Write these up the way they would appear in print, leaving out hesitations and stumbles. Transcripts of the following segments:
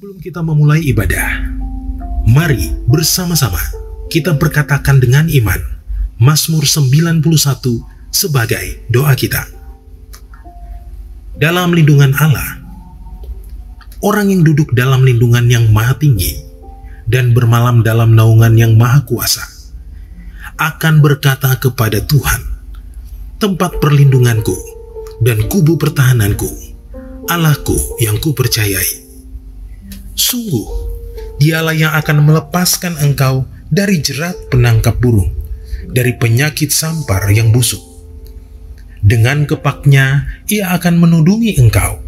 Sebelum kita memulai ibadah, mari bersama-sama kita berkatakan dengan iman Mazmur 91 sebagai doa kita. Dalam lindungan Allah, orang yang duduk dalam lindungan yang maha tinggi dan bermalam dalam naungan yang maha kuasa akan berkata kepada Tuhan, tempat perlindunganku dan kubu pertahananku, Allahku yang kupercayai. Sungguh, dialah yang akan melepaskan engkau dari jerat penangkap burung, dari penyakit sampar yang busuk. Dengan kepaknya, ia akan menudungi engkau.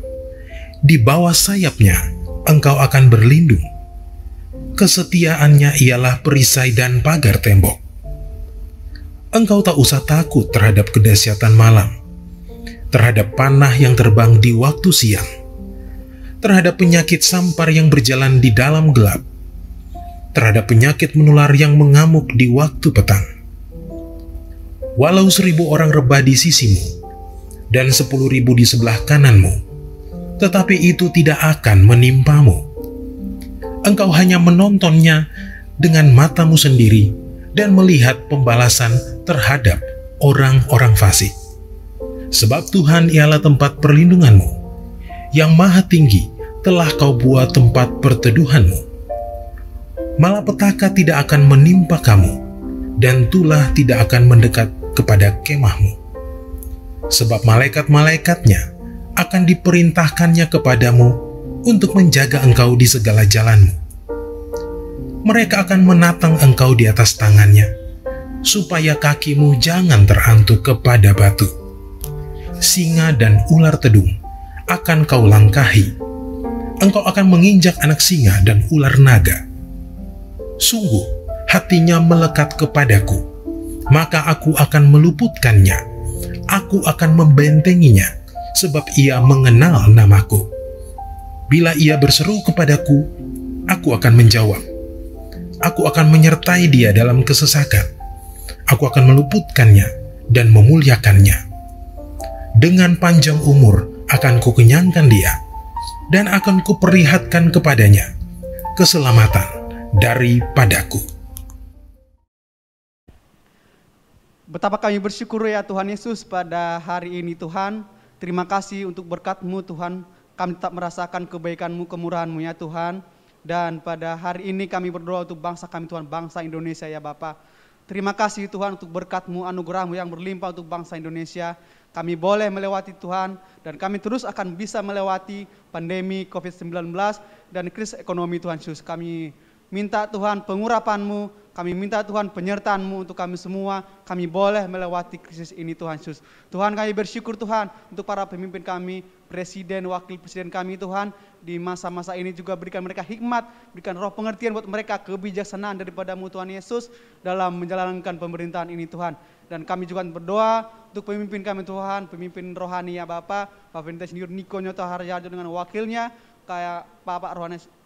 Di bawah sayapnya, engkau akan berlindung. Kesetiaannya ialah perisai dan pagar tembok. Engkau tak usah takut terhadap kedahsyatan malam, terhadap panah yang terbang di waktu siang, terhadap penyakit sampar yang berjalan di dalam gelap, terhadap penyakit menular yang mengamuk di waktu petang. Walau 1.000 orang rebah di sisimu dan 10.000 di sebelah kananmu, tetapi itu tidak akan menimpamu. Engkau hanya menontonnya dengan matamu sendiri dan melihat pembalasan terhadap orang-orang fasik. Sebab Tuhan ialah tempat perlindunganmu, yang maha tinggi telah kau buat tempat perteduhanmu. Malapetaka tidak akan menimpa kamu, dan tulah tidak akan mendekat kepada kemahmu. Sebab malaikat-malaikatnya akan diperintahkannya kepadamu untuk menjaga engkau di segala jalanmu. Mereka akan menatang engkau di atas tangannya, supaya kakimu jangan terantuk kepada batu. Singa dan ular tedung akan kau langkahi. Engkau akan menginjak anak singa dan ular naga. Sungguh, hatinya melekat kepadaku, maka aku akan meluputkannya. Aku akan membentenginya, sebab ia mengenal namaku. Bila ia berseru kepadaku, aku akan menjawab. Aku akan menyertai dia dalam kesesakan. Aku akan meluputkannya dan memuliakannya. Dengan panjang umur akan kukenyangkan dia, dan akan kuperlihatkan kepadanya keselamatan daripadaku. Betapa kami bersyukur ya Tuhan Yesus pada hari ini Tuhan. Terima kasih untuk berkat-Mu Tuhan. Kami tetap merasakan kebaikan-Mu, kemurahan-Mu ya Tuhan. Dan pada hari ini kami berdoa untuk bangsa kami Tuhan, bangsa Indonesia ya Bapa. Terima kasih Tuhan untuk berkat-Mu, anugerah-Mu yang berlimpah untuk bangsa Indonesia. Kami boleh melewati Tuhan, dan kami terus akan bisa melewati pandemi COVID-19 dan krisis ekonomi Tuhan Yesus. Kami minta Tuhan pengurapan-Mu, kami minta Tuhan penyertaan-Mu untuk kami semua. Kami boleh melewati krisis ini Tuhan Yesus. Tuhan, kami bersyukur Tuhan untuk para pemimpin kami, presiden, wakil presiden kami Tuhan. Di masa-masa ini juga berikan mereka hikmat, berikan roh pengertian buat mereka, kebijaksanaan daripada-Mu Tuhan Yesus dalam menjalankan pemerintahan ini Tuhan. Dan kami juga berdoa untuk pemimpin kami Tuhan, pemimpin rohani ya Bapak, Pak Pendeta Senior Niko Nyoto Harjado dengan wakilnya, kayak Bapak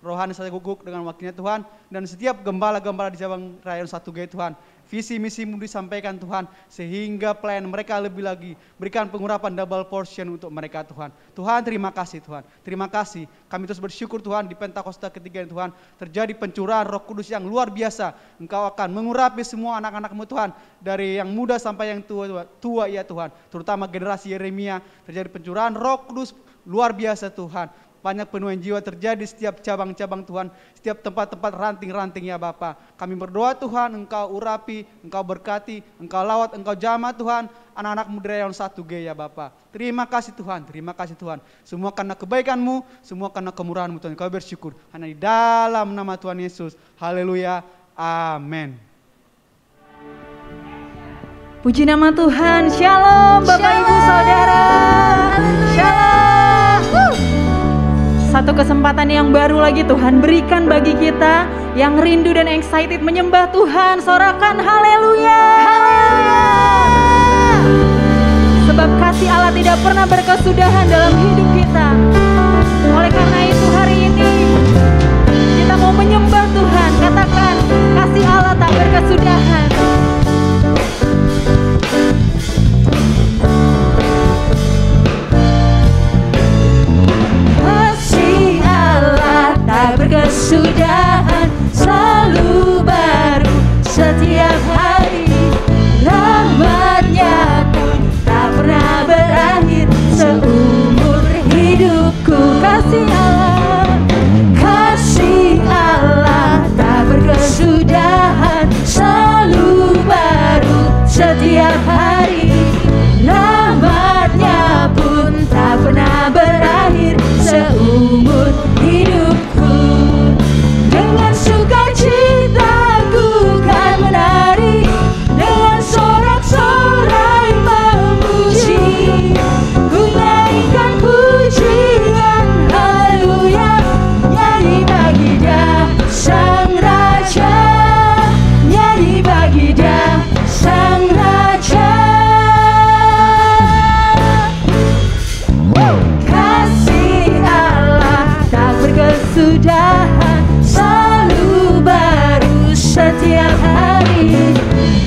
Rohani Saya Guguk dengan wakilnya Tuhan, dan setiap gembala-gembala di cabang Rayon 1G Tuhan. Visi misimu disampaikan Tuhan, sehingga plan mereka lebih lagi, berikan pengurapan double portion untuk mereka Tuhan. Tuhan terima kasih Tuhan, terima kasih. Kami terus bersyukur Tuhan di Pentakosta ketiga Tuhan, terjadi pencurahan Roh Kudus yang luar biasa. Engkau akan mengurapi semua anak-anak-Mu Tuhan, dari yang muda sampai yang tua ya Tuhan. Terutama generasi Yeremia, terjadi pencurahan Roh Kudus luar biasa Tuhan. Banyak penuaian jiwa terjadi setiap cabang-cabang Tuhan, setiap tempat-tempat ranting-ranting ya Bapa. Kami berdoa Tuhan, Engkau urapi, Engkau berkati, Engkau lawat, Engkau jamah Tuhan, anak-anak-Mu dari Rayon 1G ya Bapa. Terima kasih Tuhan, terima kasih Tuhan. Semua karena kebaikan-Mu, semua karena kemurahan-Mu Tuhan. Kami bersyukur hanya di dalam nama Tuhan Yesus. Haleluya, amin. Puji nama Tuhan, shalom Bapak Ibu Saudara, shalom. Satu kesempatan yang baru lagi Tuhan berikan bagi kita yang rindu dan excited menyembah Tuhan. Sorakan haleluya, haleluya. Sebab kasih Allah tidak pernah berkesudahan dalam hidup kita. Oleh karena itu hari ini kita mau menyembah Tuhan. Katakan kasih Allah tak berkesudahan. Kasih Allah tak berkesudahan. hidupku. Kasih Allah tak berkesudahan, selalu baru setiap hari. Rahmat-Nya pun tak pernah berakhir seumur hidupku. Dengan sukacita ku kan menari, dengan sorak-sorai memuji, ku naikkan pujian haleluya, nyanyi bagi Dia Sang Raja, nyanyi bagi Dia Sang Raja. Kasih Allah tak berkesudahan, selalu baru setiap hari.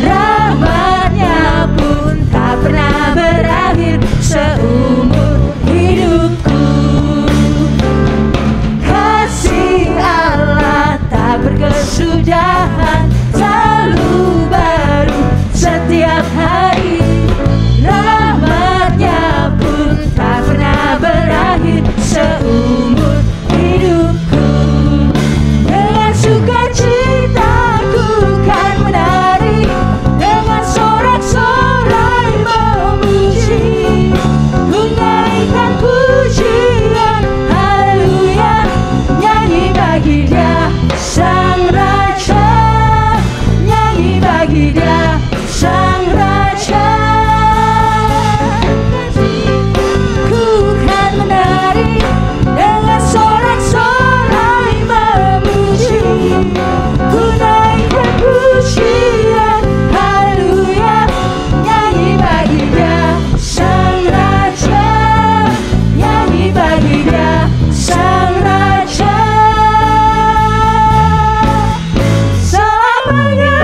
Rahmat-Nya pun tak pernah berakhir seumur hidupku. Kasih Allah tak berkesudahan, selalu baru setiap hari. Rahmat-Nya pun tak pernah berakhir seumur hidupku. Dengan sukacita ku kan menari, dengan sorak-sorai memuji, ku naikkan pujian haleluya, nyanyi bagi Dia Sang Raja, nyanyi bagi Dia Sang Raja. Ku kan menari, dengan sorak-sorai memuji, ku naikkan pujian haleluya, nyanyi bagi Dia Sang Raja, nyanyi bagi Dia Sang Raja. Selamanya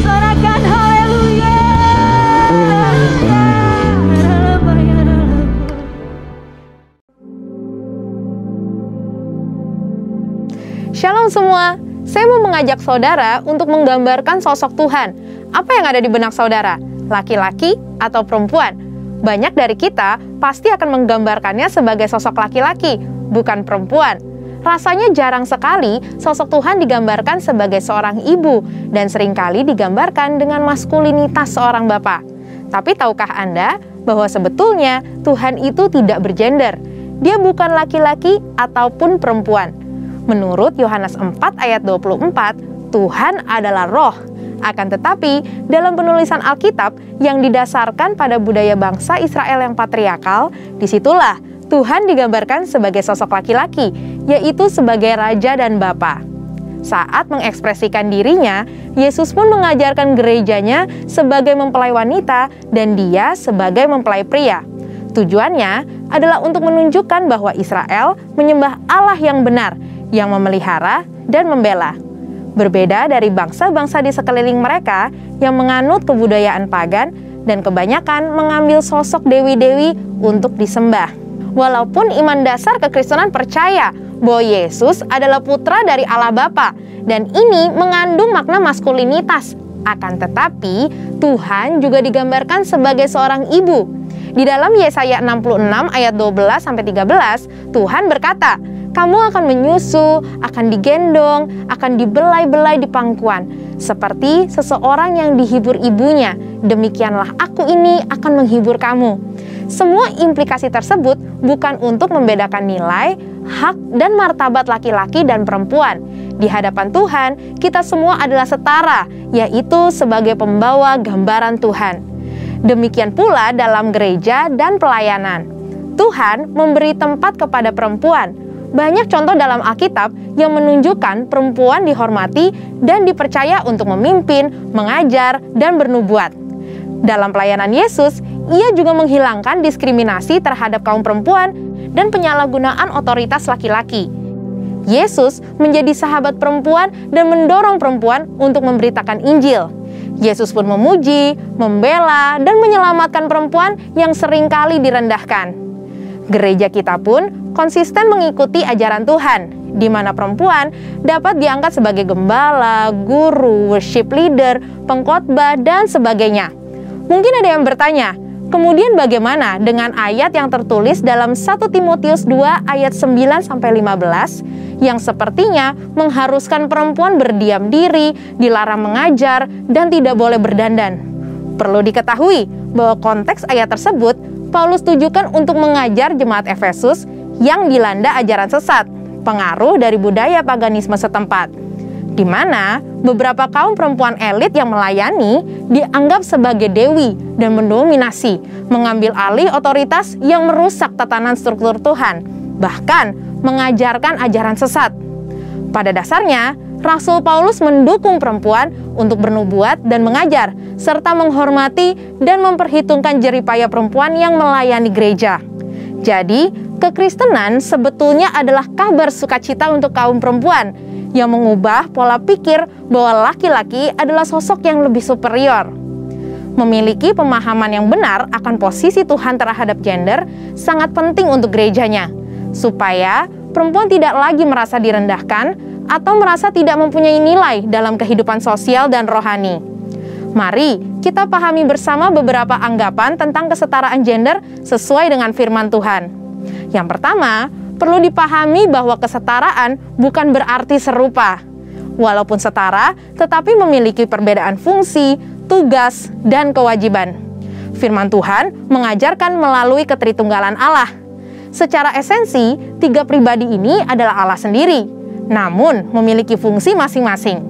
sorakan haleluya. Shalom semua, saya mau mengajak saudara untuk menggambarkan sosok Tuhan. Apa yang ada di benak saudara? Laki-laki atau perempuan? Banyak dari kita pasti akan menggambarkannya sebagai sosok laki-laki, bukan perempuan. Rasanya jarang sekali sosok Tuhan digambarkan sebagai seorang ibu, dan seringkali digambarkan dengan maskulinitas seorang bapak. Tapi tahukah Anda bahwa sebetulnya Tuhan itu tidak bergender? Dia bukan laki-laki ataupun perempuan. Menurut Yohanes 4 ayat 24, Tuhan adalah roh. Akan tetapi, dalam penulisan Alkitab yang didasarkan pada budaya bangsa Israel yang patriarkal, disitulah Tuhan digambarkan sebagai sosok laki-laki, yaitu sebagai raja dan bapa. Saat mengekspresikan dirinya, Yesus pun mengajarkan gerejanya sebagai mempelai wanita dan Dia sebagai mempelai pria. Tujuannya adalah untuk menunjukkan bahwa Israel menyembah Allah yang benar, yang memelihara dan membela. Berbeda dari bangsa-bangsa di sekeliling mereka yang menganut kebudayaan pagan dan kebanyakan mengambil sosok dewi-dewi untuk disembah. Walaupun iman dasar kekristenan percaya bahwa Yesus adalah putra dari Allah Bapa dan ini mengandung makna maskulinitas. Akan tetapi, Tuhan juga digambarkan sebagai seorang ibu. Di dalam Yesaya 66 ayat 12-13, Tuhan berkata, "Kamu akan menyusu, akan digendong, akan dibelai-belai di pangkuan, seperti seseorang yang dihibur ibunya. Demikianlah aku ini akan menghibur kamu." Semua implikasi tersebut bukan untuk membedakan nilai, hak, dan martabat laki-laki dan perempuan. Di hadapan Tuhan, kita semua adalah setara, yaitu sebagai pembawa gambaran Tuhan. Demikian pula dalam gereja dan pelayanan. Tuhan memberi tempat kepada perempuan. Banyak contoh dalam Alkitab yang menunjukkan perempuan dihormati dan dipercaya untuk memimpin, mengajar, dan bernubuat. Dalam pelayanan Yesus, Ia juga menghilangkan diskriminasi terhadap kaum perempuan dan penyalahgunaan otoritas laki-laki. Yesus menjadi sahabat perempuan dan mendorong perempuan untuk memberitakan Injil. Yesus pun memuji, membela, dan menyelamatkan perempuan yang seringkali direndahkan. Gereja kita pun konsisten mengikuti ajaran Tuhan, di mana perempuan dapat diangkat sebagai gembala, guru, worship leader, pengkhotbah, dan sebagainya. Mungkin ada yang bertanya, Kemudian bagaimana dengan ayat yang tertulis dalam 1 Timotius 2 ayat 9-15 yang sepertinya mengharuskan perempuan berdiam diri, dilarang mengajar, dan tidak boleh berdandan? Perlu diketahui bahwa konteks ayat tersebut Paulus tujukan untuk mengajar jemaat Efesus yang dilanda ajaran sesat, pengaruh dari budaya paganisme setempat, di mana beberapa kaum perempuan elit yang melayani dianggap sebagai dewi dan mendominasi, mengambil alih otoritas yang merusak tatanan struktur Tuhan, bahkan mengajarkan ajaran sesat. Pada dasarnya, Rasul Paulus mendukung perempuan untuk bernubuat dan mengajar, serta menghormati dan memperhitungkan jeripaya perempuan yang melayani gereja. Jadi, kekristenan sebetulnya adalah kabar sukacita untuk kaum perempuan yang mengubah pola pikir bahwa laki-laki adalah sosok yang lebih superior. Memiliki pemahaman yang benar akan posisi Tuhan terhadap gender sangat penting untuk gerejanya, supaya perempuan tidak lagi merasa direndahkan atau merasa tidak mempunyai nilai dalam kehidupan sosial dan rohani. Mari kita pahami bersama beberapa anggapan tentang kesetaraan gender sesuai dengan firman Tuhan. Yang pertama, perlu dipahami bahwa kesetaraan bukan berarti serupa. Walaupun setara, tetapi memiliki perbedaan fungsi, tugas, dan kewajiban. Firman Tuhan mengajarkan melalui ketritunggalan Allah. Secara esensi, tiga pribadi ini adalah Allah sendiri, namun memiliki fungsi masing-masing.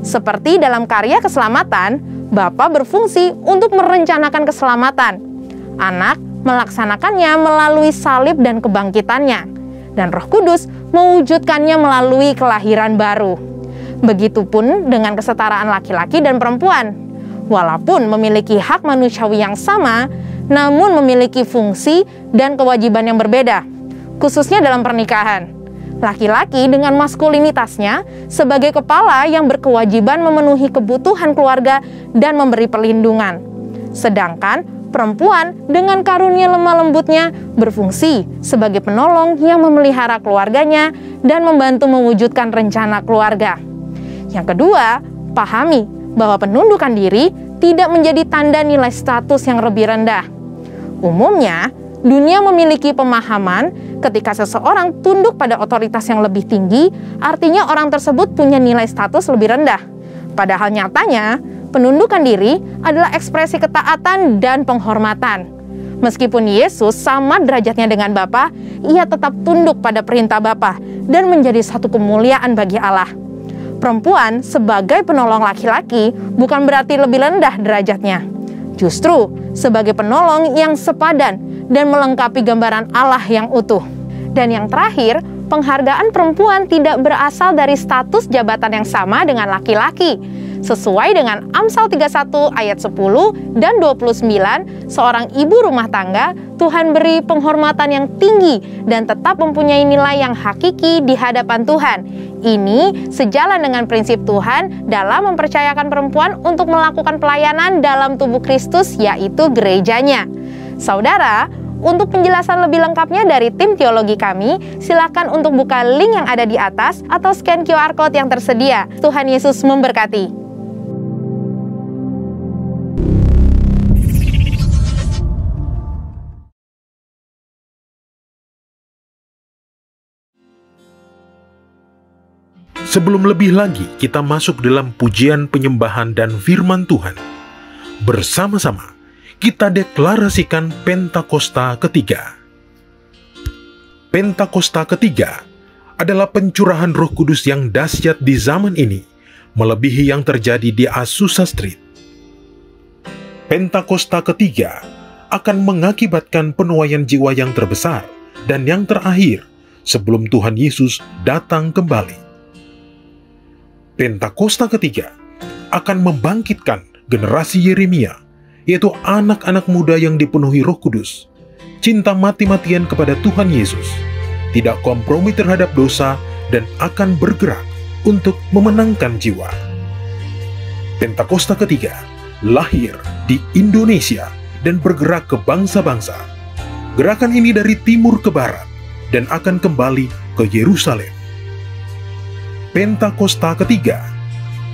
Seperti dalam karya keselamatan, Bapa berfungsi untuk merencanakan keselamatan. Anak melaksanakannya melalui salib dan kebangkitannya, dan Roh Kudus mewujudkannya melalui kelahiran baru. Begitupun dengan kesetaraan laki-laki dan perempuan. Walaupun memiliki hak manusiawi yang sama, namun memiliki fungsi dan kewajiban yang berbeda, khususnya dalam pernikahan. Laki-laki dengan maskulinitasnya sebagai kepala yang berkewajiban memenuhi kebutuhan keluarga dan memberi perlindungan. Sedangkan perempuan dengan karunia lemah lembutnya berfungsi sebagai penolong yang memelihara keluarganya dan membantu mewujudkan rencana keluarga. Yang kedua, pahami bahwa penundukan diri tidak menjadi tanda nilai status yang lebih rendah. Umumnya, dunia memiliki pemahaman ketika seseorang tunduk pada otoritas yang lebih tinggi, artinya orang tersebut punya nilai status lebih rendah. Padahal nyatanya, penundukan diri adalah ekspresi ketaatan dan penghormatan. Meskipun Yesus sama derajatnya dengan Bapa, ia tetap tunduk pada perintah Bapa dan menjadi satu kemuliaan bagi Allah. Perempuan sebagai penolong laki-laki bukan berarti lebih rendah derajatnya. Justru sebagai penolong yang sepadan dan melengkapi gambaran Allah yang utuh. Dan yang terakhir, penghargaan perempuan tidak berasal dari status jabatan yang sama dengan laki-laki. Sesuai dengan Amsal 31 ayat 10 dan 29, seorang ibu rumah tangga Tuhan beri penghormatan yang tinggi dan tetap mempunyai nilai yang hakiki di hadapan Tuhan. Ini sejalan dengan prinsip Tuhan dalam mempercayakan perempuan untuk melakukan pelayanan dalam tubuh Kristus, yaitu gerejanya. Saudara, untuk penjelasan lebih lengkapnya dari tim teologi kami, silakan untuk buka link yang ada di atas atau scan QR Code yang tersedia. Tuhan Yesus memberkati. Sebelum lebih lagi kita masuk dalam pujian penyembahan dan firman Tuhan, bersama-sama kita deklarasikan Pentakosta ketiga. Pentakosta ketiga adalah pencurahan Roh Kudus yang dahsyat di zaman ini, melebihi yang terjadi di Azusa Street. Pentakosta ketiga akan mengakibatkan penuaian jiwa yang terbesar dan yang terakhir sebelum Tuhan Yesus datang kembali. Pentakosta ketiga akan membangkitkan generasi Yeremia, yaitu anak-anak muda yang dipenuhi Roh Kudus, cinta mati-matian kepada Tuhan Yesus, tidak kompromi terhadap dosa, dan akan bergerak untuk memenangkan jiwa. Pentakosta ketiga lahir di Indonesia dan bergerak ke bangsa-bangsa. Gerakan ini dari timur ke barat dan akan kembali ke Yerusalem. Pentakosta ketiga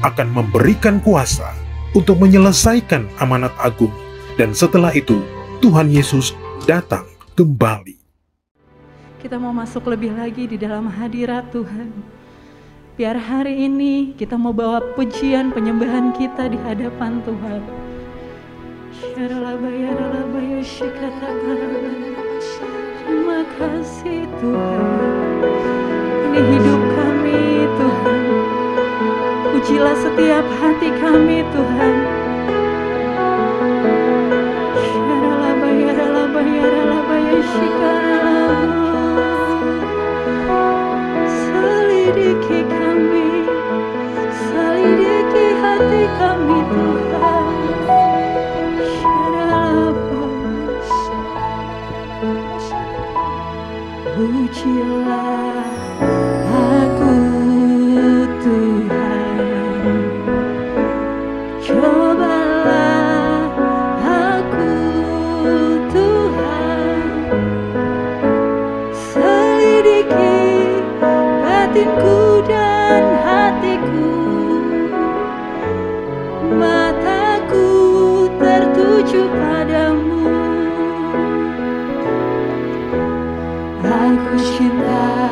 akan memberikan kuasa untuk menyelesaikan amanat agung, dan setelah itu Tuhan Yesus datang kembali. Kita mau masuk lebih lagi di dalam hadirat Tuhan. Biar hari ini kita mau bawa pujian penyembahan kita di hadapan Tuhan. Terima kasih Tuhan. Ini hidup kami Tuhan. Pujilah setiap hati kami Tuhan. Selidiki kami, selidiki hati kami Tuhan. Pujilah aku Tuhan, cobalah aku Tuhan, selidiki batinku dan hatiku, mataku tertuju padamu. Aku cinta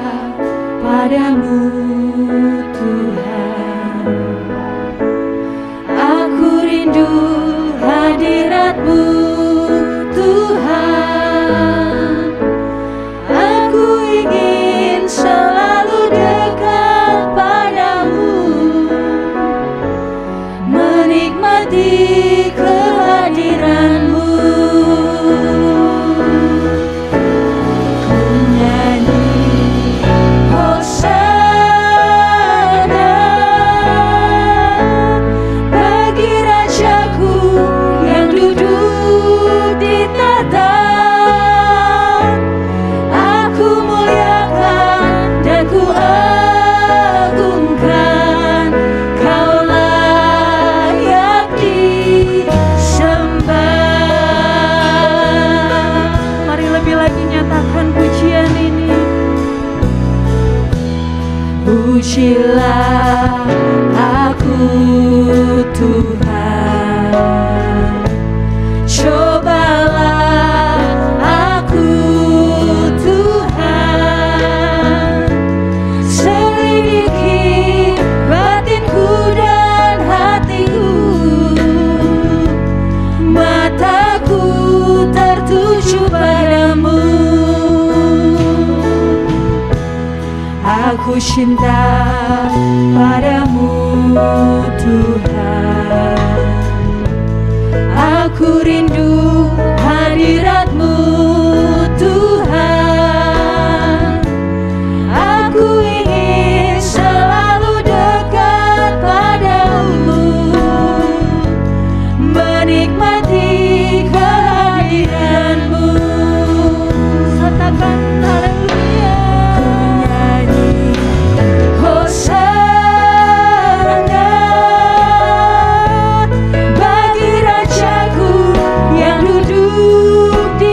padamu Tuhan, aku rindu hadirat-Mu Tuhan, aku ingin selalu dekat padamu, menikmati kehadiran-Mu. Pujilah aku Tuhan, cobalah aku Tuhan, selidiki batinku dan hatiku, mataku tertuju padamu. Aku cinta padamu Tuhan, aku rindu hadirat-Mu Tuhan, aku ingin selalu dekat padamu, menikmati kehadiran-Mu. Katakan haleluya. Bagi Rajaku yang duduk di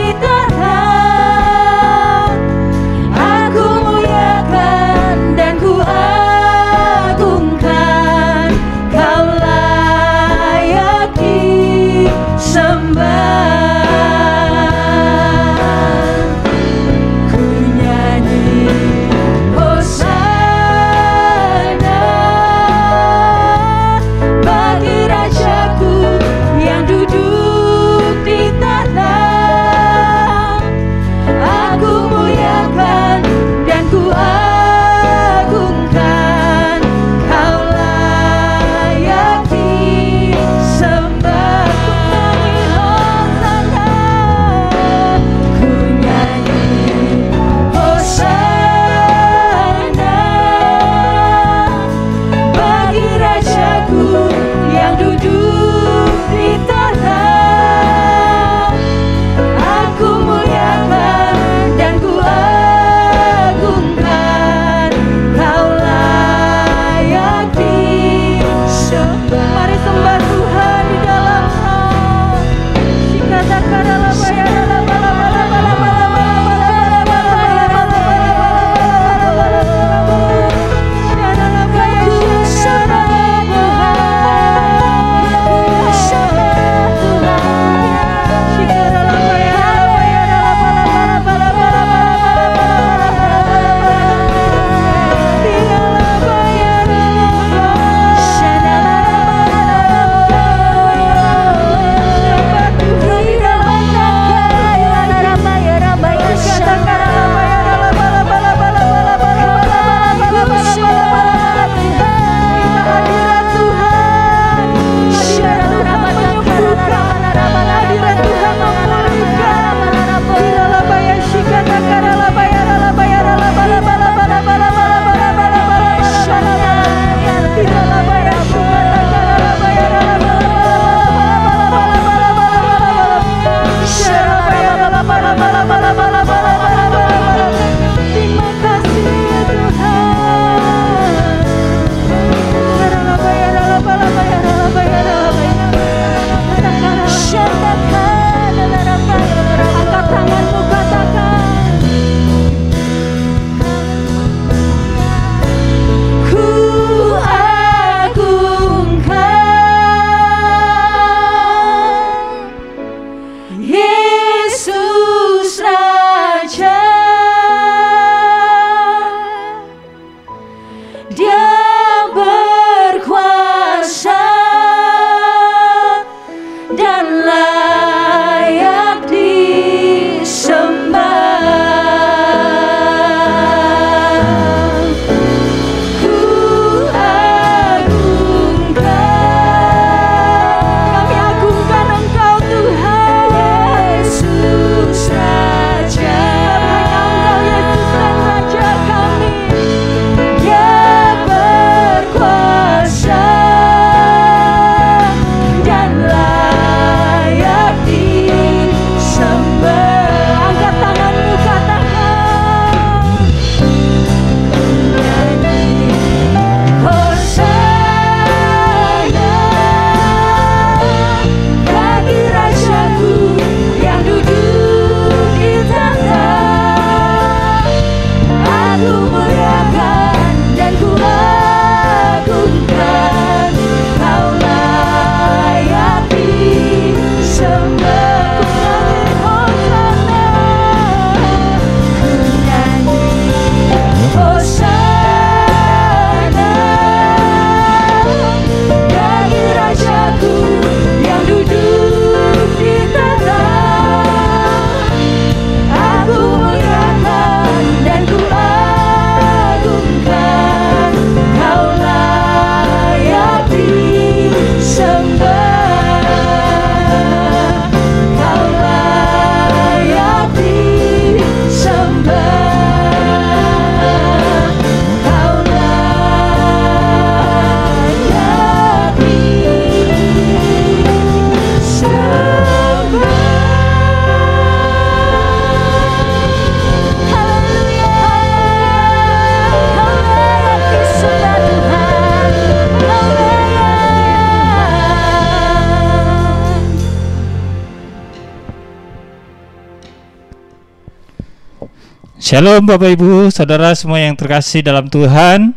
Shalom Bapak Ibu, Saudara semua yang terkasih dalam Tuhan.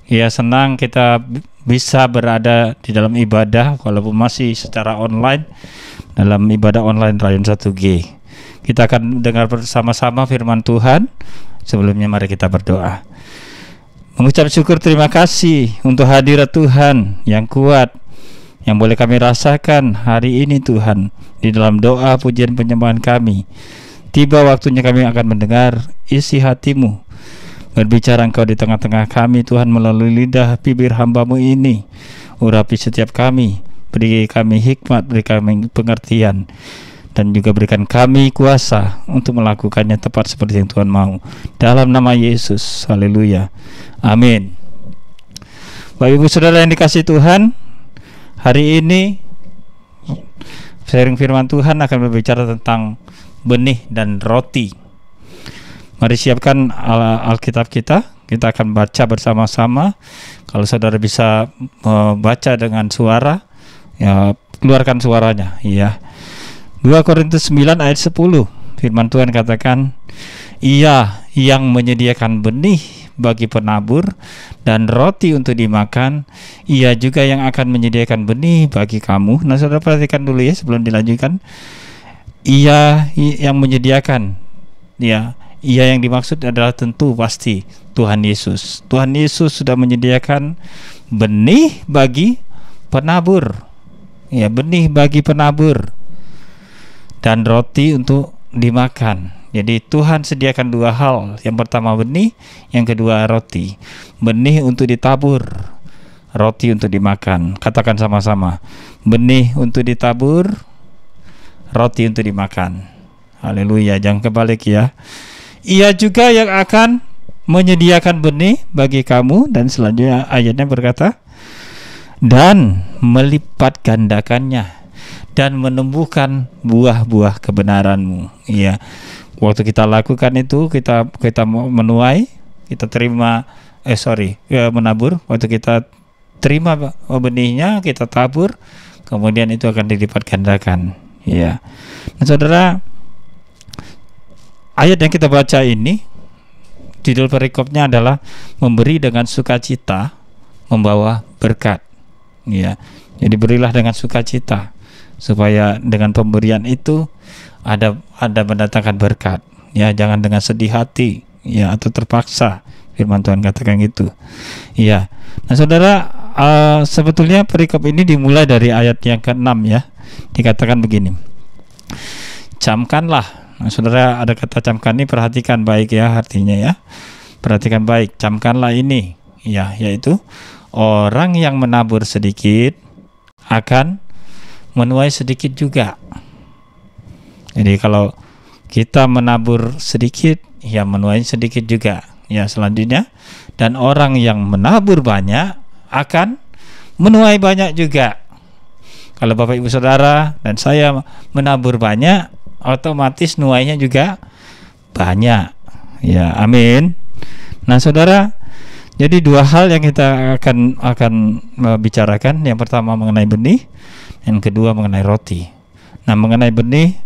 Ya, senang kita bisa berada di dalam ibadah walaupun masih secara online, dalam ibadah online Rayon 1G. Kita akan dengar bersama-sama firman Tuhan. Sebelumnya mari kita berdoa. Mengucap syukur terima kasih untuk hadirat Tuhan yang kuat, yang boleh kami rasakan hari ini Tuhan, di dalam doa pujian penyembahan kami. Tiba waktunya kami akan mendengar isi hati-Mu. Berbicara Engkau di tengah-tengah kami Tuhan, melalui lidah bibir hamba-Mu ini. Urapi setiap kami, beri kami hikmat, beri kami pengertian, dan juga berikan kami kuasa untuk melakukannya tepat seperti yang Tuhan mau. Dalam nama Yesus, haleluya, amin. Bapak Ibu Saudara yang dikasihi Tuhan, hari ini sharing firman Tuhan akan berbicara tentang benih dan roti. Mari siapkan Alkitab kita akan baca bersama-sama. Kalau saudara bisa membaca dengan suara, ya keluarkan suaranya, ya. 2 Korintus 9 ayat 10, firman Tuhan katakan, Ia yang menyediakan benih bagi penabur dan roti untuk dimakan, Ia juga yang akan menyediakan benih bagi kamu. Nah, saudara perhatikan dulu ya sebelum dilanjutkan. Ia yang menyediakan, ya, Ia yang dimaksud adalah tentu pasti Tuhan Yesus. Tuhan Yesus sudah menyediakan benih bagi penabur, ya, benih bagi penabur dan roti untuk dimakan. Jadi Tuhan sediakan dua hal. Yang pertama benih, yang kedua roti. Benih untuk ditabur, roti untuk dimakan. Katakan sama-sama, benih untuk ditabur, roti untuk dimakan. Haleluya, jangan kebalik ya. Ia juga yang akan menyediakan benih bagi kamu. Dan selanjutnya ayatnya berkata, dan melipat gandakannya dan menumbuhkan buah-buah kebenaranmu. Iya, waktu kita lakukan itu, kita menuai, kita terima, menabur. Waktu kita terima benihnya, kita tabur, kemudian itu akan dilipat gandakan. Iya. Nah, saudara, ayat yang kita baca ini, judul perikopnya adalah memberi dengan sukacita membawa berkat. Iya. Jadi berilah dengan sukacita, supaya dengan pemberian itu ada mendatangkan berkat, ya. Jangan dengan sedih hati, ya, atau terpaksa. Firman Tuhan katakan gitu, ya. Nah, saudara, sebetulnya perikop ini dimulai dari ayat yang ke-6, ya. Dikatakan begini, camkanlah. Nah, saudara, ada kata camkan ini, perhatikan baik ya artinya, ya. Perhatikan baik, camkanlah ini, ya, yaitu orang yang menabur sedikit akan menuai sedikit juga. Jadi kalau kita menabur sedikit, ya menuai sedikit juga. Ya, selanjutnya, dan orang yang menabur banyak akan menuai banyak juga. Kalau Bapak Ibu Saudara dan saya menabur banyak, otomatis nuainya juga banyak. Ya, amin. Nah, saudara, jadi dua hal yang kita akan bicarakan. Yang pertama mengenai benih, yang kedua mengenai roti. Nah, mengenai benih,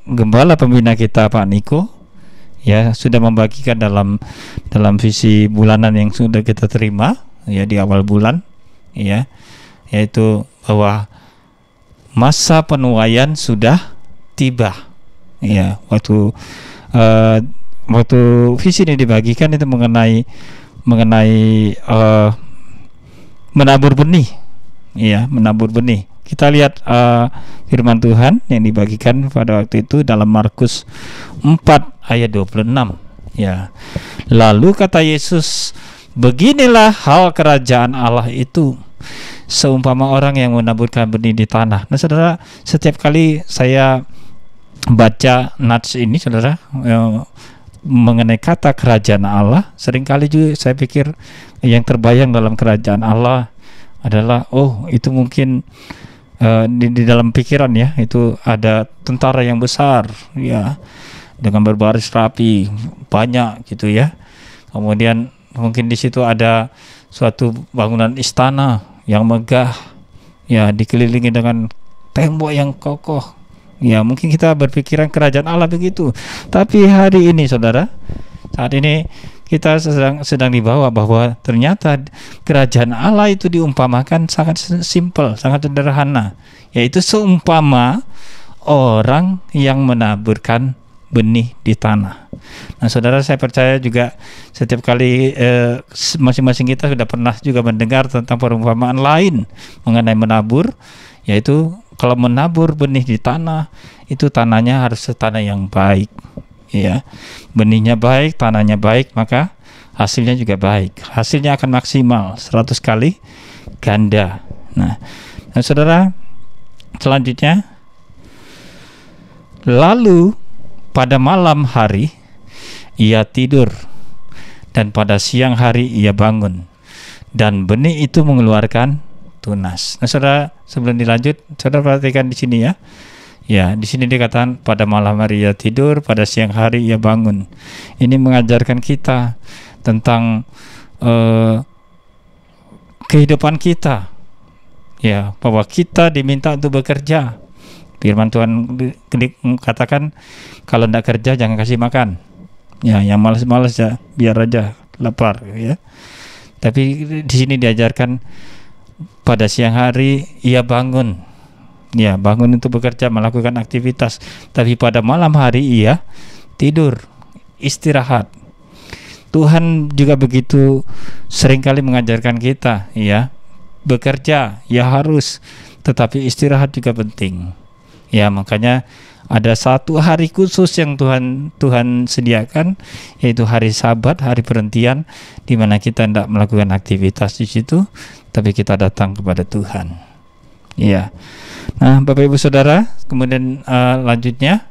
gembala pembina kita Pak Niko, ya, sudah membagikan dalam visi bulanan yang sudah kita terima, ya, di awal bulan, ya, yaitu bahwa masa penuaian sudah tiba. Ya, waktu visi ini dibagikan itu mengenai menabur benih. Iya, menabur benih. Kita lihat firman Tuhan yang dibagikan pada waktu itu dalam Markus 4 ayat 26. Ya. Lalu kata Yesus, beginilah hal kerajaan Allah itu, seumpama orang yang menaburkan benih di tanah. Nah, saudara, setiap kali saya baca nats ini, saudara, mengenai kata kerajaan Allah, seringkali juga saya pikir yang terbayang dalam kerajaan Allah adalah, oh, itu mungkin di dalam pikiran, ya, itu ada tentara yang besar, ya, dengan berbaris rapi banyak gitu, ya. Kemudian mungkin di situ ada suatu bangunan istana yang megah, ya, dikelilingi dengan tembok yang kokoh, Ya, mungkin kita berpikiran kerajaan Allah begitu. Tapi hari ini saudara, saat ini kita sedang dibawa bahwa ternyata kerajaan Allah itu diumpamakan sangat simpel, sangat sederhana, yaitu seumpama orang yang menaburkan benih di tanah. Nah saudara, saya percaya juga setiap kali masing-masing kita sudah pernah juga mendengar tentang perumpamaan lain mengenai menabur, yaitu kalau menabur benih di tanah, itu tanahnya harus tanah yang baik, ya. Benihnya baik, tanahnya baik, maka hasilnya juga baik. Hasilnya akan maksimal 100 kali ganda. Nah saudara, selanjutnya, lalu pada malam hari ia tidur, dan pada siang hari ia bangun, dan benih itu mengeluarkan tunas. Nah saudara, sebelum dilanjut, saudara perhatikan di sini ya. Ya, di sini dikatakan pada malam hari ia tidur, pada siang hari ia bangun. Ini mengajarkan kita tentang kehidupan kita, ya, bahwa kita diminta untuk bekerja. Firman Tuhan katakan, kalau tidak kerja jangan kasih makan. Ya, yang malas-malas ya biar aja lapar, ya. Tapi di sini diajarkan pada siang hari ia bangun, ya, bangun untuk bekerja, melakukan aktivitas. Tapi pada malam hari ia tidur, istirahat. Tuhan juga begitu seringkali mengajarkan kita, ya, bekerja ya harus, tetapi istirahat juga penting. Ya, makanya ada satu hari khusus yang Tuhan sediakan, yaitu hari Sabat, hari perhentian, di mana kita tidak melakukan aktivitas di situ, tapi kita datang kepada Tuhan. Ya. Nah, Bapak Ibu Saudara, kemudian lanjutnya,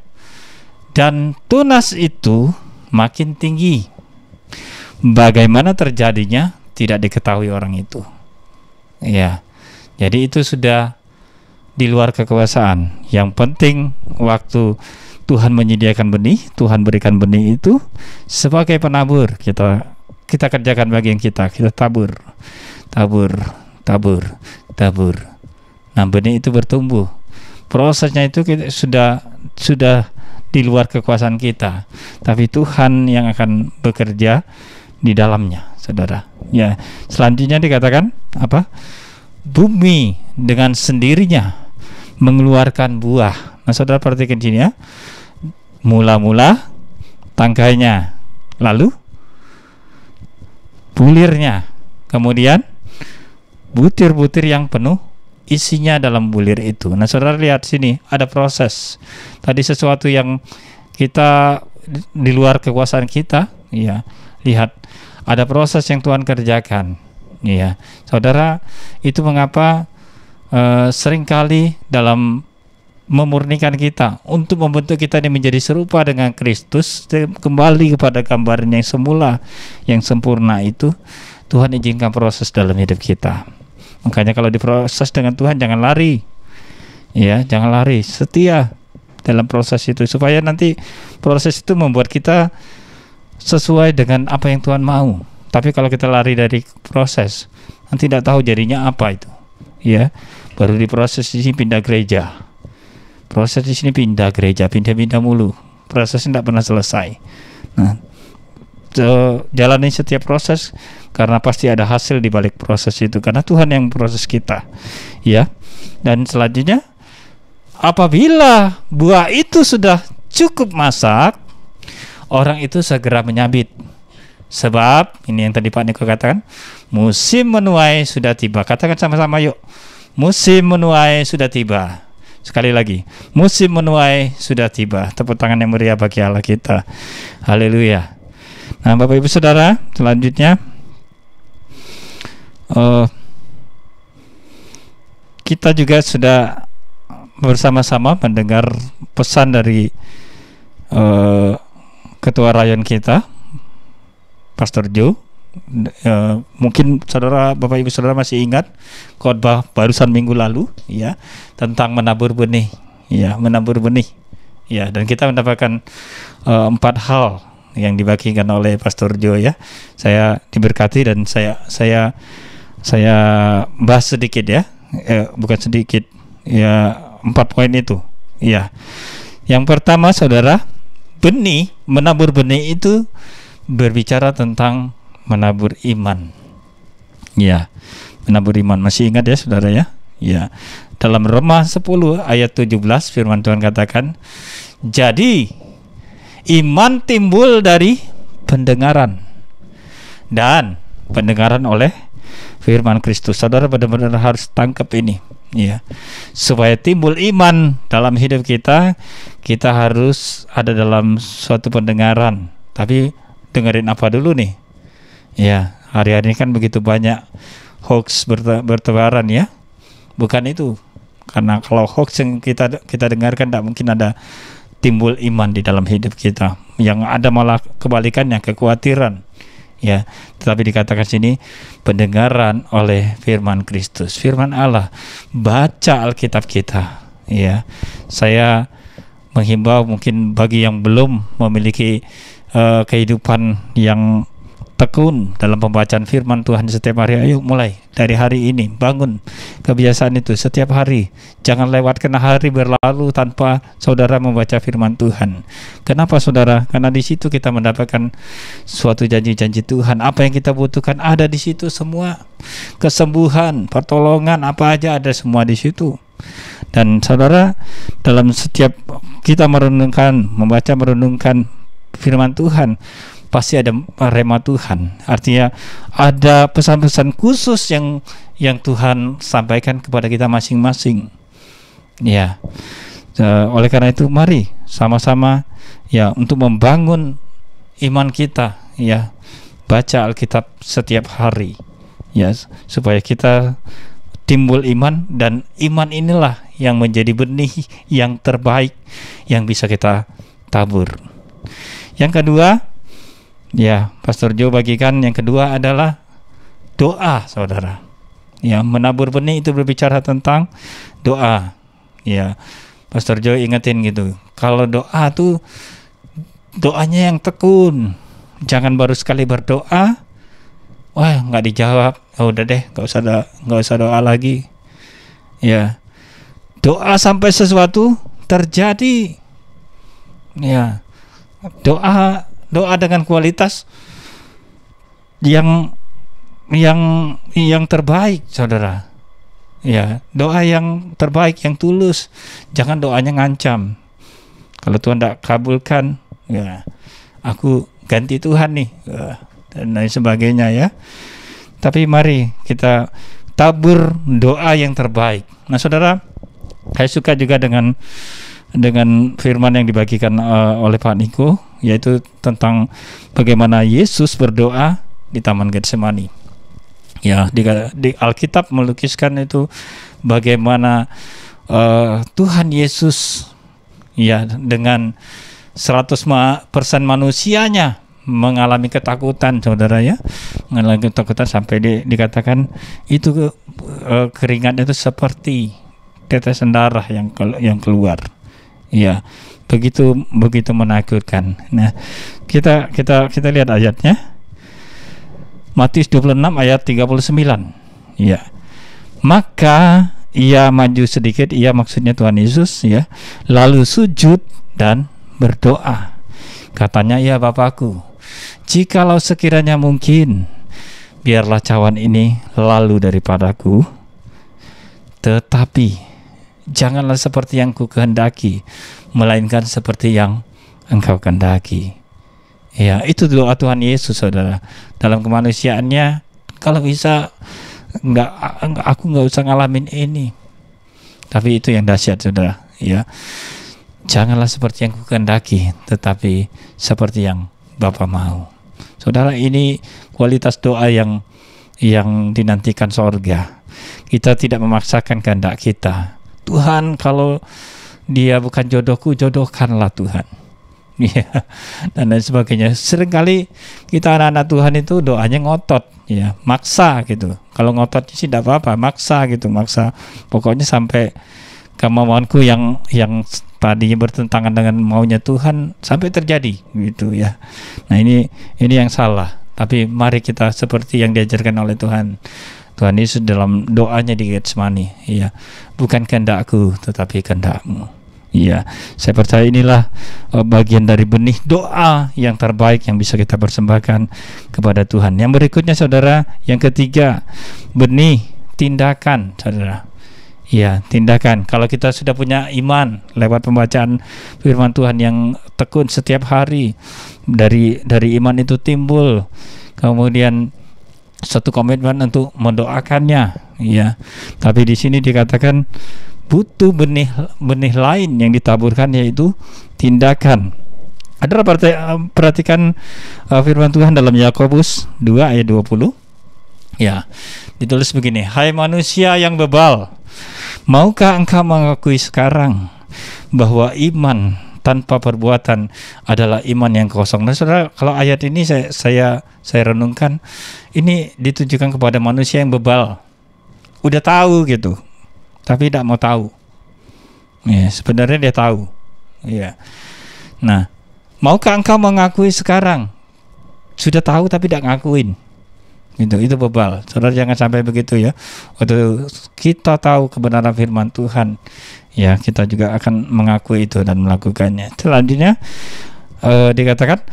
dan tunas itu makin tinggi. Bagaimana terjadinya tidak diketahui orang itu. Ya. Jadi itu sudah di luar kekuasaan. Yang penting waktu Tuhan menyediakan benih, Tuhan berikan benih itu sebagai penabur, kita kerjakan bagian kita tabur. Nah, benih itu bertumbuh. Prosesnya itu sudah di luar kekuasaan kita, tapi Tuhan yang akan bekerja di dalamnya, saudara. Ya, selanjutnya dikatakan apa? Bumi dengan sendirinya mengeluarkan buah. Nah, saudara perhatikan sini ya. Mula-mula tangkainya, lalu bulirnya, kemudian butir-butir yang penuh isinya dalam bulir itu. Nah, saudara lihat sini ada proses. Tadi sesuatu yang kita di luar kekuasaan kita, ya. Lihat ada proses yang Tuhan kerjakan. Ya, saudara, itu mengapa seringkali dalam memurnikan kita untuk membentuk kita ini menjadi serupa dengan Kristus, kembali kepada gambaran yang semula, yang sempurna itu, Tuhan izinkan proses dalam hidup kita. Makanya kalau diproses dengan Tuhan jangan lari, ya, jangan lari, setia dalam proses itu, supaya nanti proses itu membuat kita sesuai dengan apa yang Tuhan mau. Tapi kalau kita lari dari proses, nanti tidak tahu jadinya apa itu, ya. Baru diproses di sini pindah gereja, proses di sini pindah gereja, pindah-pindah mulu, prosesnya tidak pernah selesai. Nah, jalani setiap proses, karena pasti ada hasil di balik proses itu, karena Tuhan yang proses kita, ya. Dan selanjutnya, apabila buah itu sudah cukup masak, orang itu segera menyabit. Sebab ini yang tadi Pak Niko katakan, musim menuai sudah tiba. Katakan sama-sama yuk, musim menuai sudah tiba. Sekali lagi, musim menuai sudah tiba. Tepuk tangan yang meriah bagi Allah kita. Haleluya. Nah, Bapak Ibu Saudara, selanjutnya kita juga sudah bersama-sama mendengar pesan dari Ketua Rayon kita, Pastor Joe. Mungkin saudara, Bapak Ibu Saudara masih ingat khotbah barusan minggu lalu, ya, tentang menabur benih, ya, menabur benih, ya. Dan kita mendapatkan 4 hal yang dibagikan oleh Pastor Joe, ya. Saya diberkati dan saya bahas sedikit, ya, bukan sedikit, ya, 4 poin itu, Ya. Yang pertama saudara, menabur benih itu berbicara tentang menabur iman. Ya, menabur iman. Masih ingat ya saudara ya? Ya. Dalam Roma 10 ayat 17 firman Tuhan katakan, jadi iman timbul dari pendengaran, dan pendengaran oleh firman Kristus. Saudara benar-benar harus tangkap ini, ya. Supaya timbul iman dalam hidup kita, kita harus ada dalam suatu pendengaran. Tapi dengerin apa dulu nih? Ya, hari-hari ini kan begitu banyak hoax bertebaran ya. Bukan itu. Karena kalau hoax yang kita dengarkan, tidak mungkin ada timbul iman di dalam hidup kita. Yang ada malah kebalikannya, kekhawatiran. Ya, tetapi dikatakan sini pendengaran oleh firman Kristus, firman Allah. Baca Alkitab kita. Ya, saya menghimbau mungkin bagi yang belum memiliki kehidupan yang tekun dalam pembacaan firman Tuhan setiap hari, ayo mulai dari hari ini bangun kebiasaan itu setiap hari. Jangan lewatkan hari berlalu tanpa saudara membaca firman Tuhan. Kenapa saudara? Karena di situ kita mendapatkan suatu janji-janji Tuhan. Apa yang kita butuhkan ada di situ semua. Kesembuhan, pertolongan, apa aja ada semua di situ. Dan saudara, dalam setiap kita merenungkan firman Tuhan, pasti ada rema Tuhan. Artinya ada pesan-pesan khusus yang Tuhan sampaikan kepada kita masing-masing. Ya. Oleh karena itu mari sama-sama ya untuk membangun iman kita, ya. Baca Alkitab setiap hari. Ya, supaya kita timbul iman, dan iman inilah yang menjadi benih yang terbaik yang bisa kita tabur. Yang kedua, ya, Pastor Joe bagikan yang kedua adalah doa, saudara. Ya, menabur benih itu berbicara tentang doa. Ya, Pastor Joe ingetin gitu. Kalau doa tuh doanya yang tekun. Jangan baru sekali berdoa, wah nggak dijawab. Oh, udah deh, nggak usah doa lagi. Ya, doa sampai sesuatu terjadi. Ya, doa dengan kualitas yang terbaik, saudara. Ya, doa yang terbaik, yang tulus. Jangan doanya ngancam. Kalau Tuhan tidak kabulkan, ya aku ganti Tuhan nih, dan lain sebagainya ya. Tapi mari kita tabur doa yang terbaik. Nah, saudara, saya suka juga dengan firman yang dibagikan oleh Pak Niko, yaitu tentang bagaimana Yesus berdoa di Taman Getsemani. Ya, di Alkitab melukiskan itu bagaimana Tuhan Yesus ya dengan 100% manusianya mengalami ketakutan, saudara ya, mengalami ketakutan sampai dikatakan itu keringatnya itu seperti tetesan darah yang keluar. Ya, begitu menakutkan. Nah, kita lihat ayatnya. Matius 26 ayat 39. Ya. Maka ia maju sedikit, ia maksudnya Tuhan Yesus ya, lalu sujud dan berdoa. Katanya, ya Bapakku, jikalau sekiranya mungkin, biarlah cawan ini lalu daripadaku, tetapi janganlah seperti yang ku kehendaki, melainkan seperti yang Engkau kehendaki. Ya, itu doa Tuhan Yesus, saudara. Dalam kemanusiaannya, kalau bisa aku nggak usah ngalamin ini. Tapi itu yang dahsyat, saudara. Ya, janganlah seperti yang ku kehendaki, tetapi seperti yang Bapa mau. Saudara, ini kualitas doa yang dinantikan sorga. Kita tidak memaksakan kehendak kita. Tuhan, kalau dia bukan jodohku, jodohkanlah Tuhan. Ya, dan lain sebagainya. Seringkali kita anak-anak Tuhan itu doanya ngotot, ya, maksa gitu. Kalau ngotot sih tidak apa-apa, maksa gitu, maksa. Pokoknya sampai kemauanku yang tadinya bertentangan dengan maunya Tuhan sampai terjadi gitu ya. Nah, ini yang salah. Tapi mari kita seperti yang diajarkan oleh Tuhan Yesus dalam doanya di Getsemani, ya. Bukan kehendakku tetapi kehendak-Mu. Iya, saya percaya inilah bagian dari benih doa yang terbaik yang bisa kita persembahkan kepada Tuhan. Yang berikutnya saudara, yang ketiga, benih tindakan, saudara. Iya, tindakan. Kalau kita sudah punya iman lewat pembacaan firman Tuhan yang tekun setiap hari, dari iman itu timbul kemudian satu komitmen untuk mendoakannya. Iya. Tapi di sini dikatakan butuh benih lain yang ditaburkan, yaitu tindakan. Adalah perhatikan firman Tuhan dalam Yakobus 2 ayat 20. Ya, ditulis begini, hai manusia yang bebal, maukah engkau mengakui sekarang bahwa iman tanpa perbuatan adalah iman yang kosong. Nah saudara, kalau ayat ini saya renungkan, ini ditujukan kepada manusia yang bebal, udah tahu gitu, tapi tidak mau tahu. Ya, sebenarnya dia tahu. Ya. Nah, maukah engkau mengakui sekarang? Sudah tahu tapi tidak ngakuin. Itu bebal. Saudara jangan sampai begitu ya. Waktu kita tahu kebenaran firman Tuhan, ya kita juga akan mengakui itu dan melakukannya. Selanjutnya dikatakan,